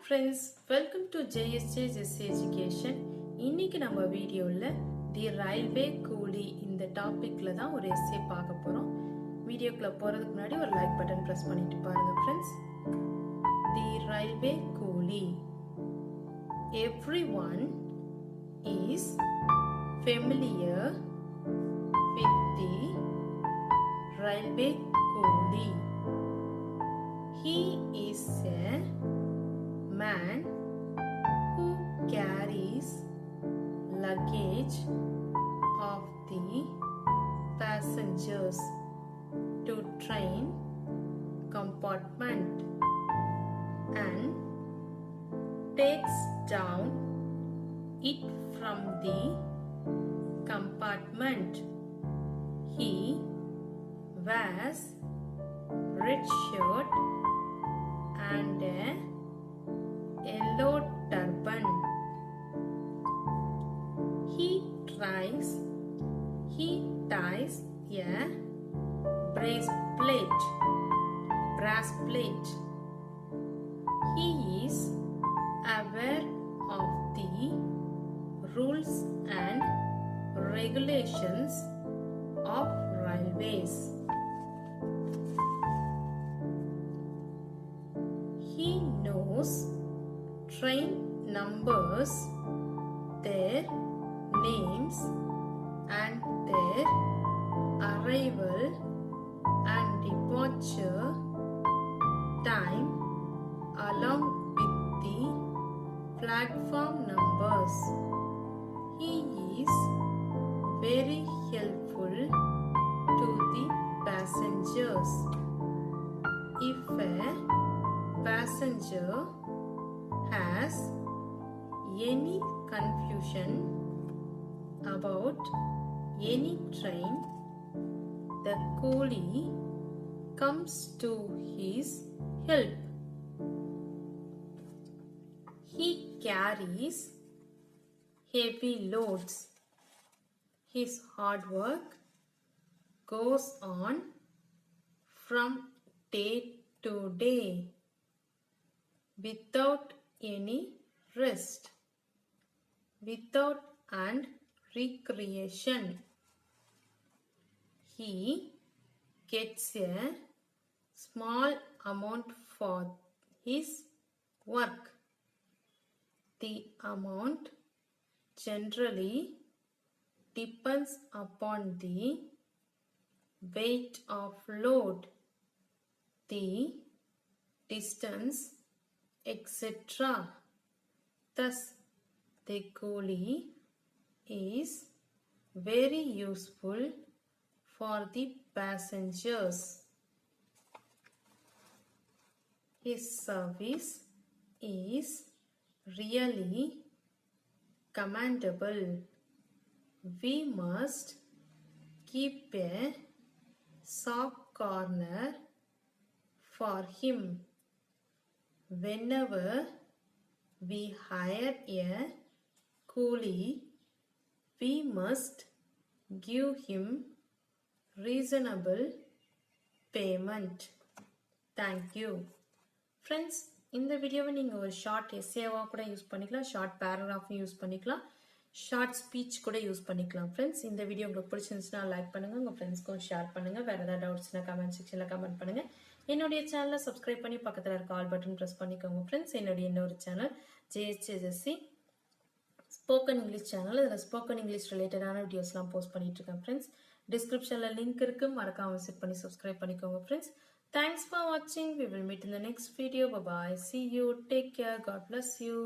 friends, welcome to JSJ JESY Education. இன்னைக்கு நம்ம வீடியோல the railway coolie இந்த டாபிக்ல தான் ஒரு essay பார்க்க போறோம். வீடியோக்குள்ள போறதுக்கு முன்னாடி ஒரு லைக் பட்டன் பிரஸ் பண்ணிட்டு பாருங்க friends. The railway coolie. Everyone is familiar with the railway coolie. He is a man who carries luggage of the passengers to train compartment and takes down it from the compartment. He wears red shirt and a yellow turban. He ties a brass plate. He is aware of the rules and regulations of railways. He knows train numbers, their names and their arrival and departure time along with the platform numbers. He is very helpful to the passengers. If a passenger has any confusion about any train, the coolie comes to his help. He carries heavy loads. His hard work goes on from day to day without any rest, without and recreation. He gets a small amount for his work. The amount generally depends upon the weight of load, the distance, etc. Thus, the coolie is very useful for the passengers. His service is really commendable. We must keep a soft corner for him. Whenever we hire a coolie, we must give him reasonable payment. Thank you. Friends, இந்த வீடியோவை நீங்கள் ஒரு short எஸ்ஏவாக கூட use பண்ணிக்கலாம், short பேராகிராஃபும் use பண்ணிக்கலாம், short speech கூட use பண்ணிக்கலாம். Friends, இந்த வீடியோ உங்களுக்கு பிடிச்சிருந்துச்சுன்னா லைக் பண்ணுங்கள், உங்கள் ஃப்ரெண்ட்ஸ்க்கும் ஷேர் பண்ணுங்கள். வேறு ஏதாவது டவுட்ஸ்னா கமெண்ட் செக்ஷனில் கமெண்ட் பண்ணுங்கள். என்னுடைய சேனலை சப்ஸ்கிரைப் பண்ணி பக்கத்தில் இருக்க ஆல் பட்டன் ப்ரெஸ் பண்ணிக்கோங்க. ஃப்ரெண்ட்ஸ், என்னுடைய இன்னொரு channel JSJ JESY spoken English channel. இதில் ஸ்போக்கன் இங்கிலீஷ் ரிலேட்டடான வீடியோஸ்லாம் போஸ்ட் பண்ணிட்டு இருக்கேன். ஃப்ரெண்ட்ஸ், டிஸ்கிரிப்ஷனில் லிங்க் இருக்குது, மறக்காம விசிட் பண்ணி சப்ஸ்கிரைப் பண்ணிக்கோங்க. Friends, thanks for watching. We will meet in the next video. Bye bye. See you. Take care. God bless you.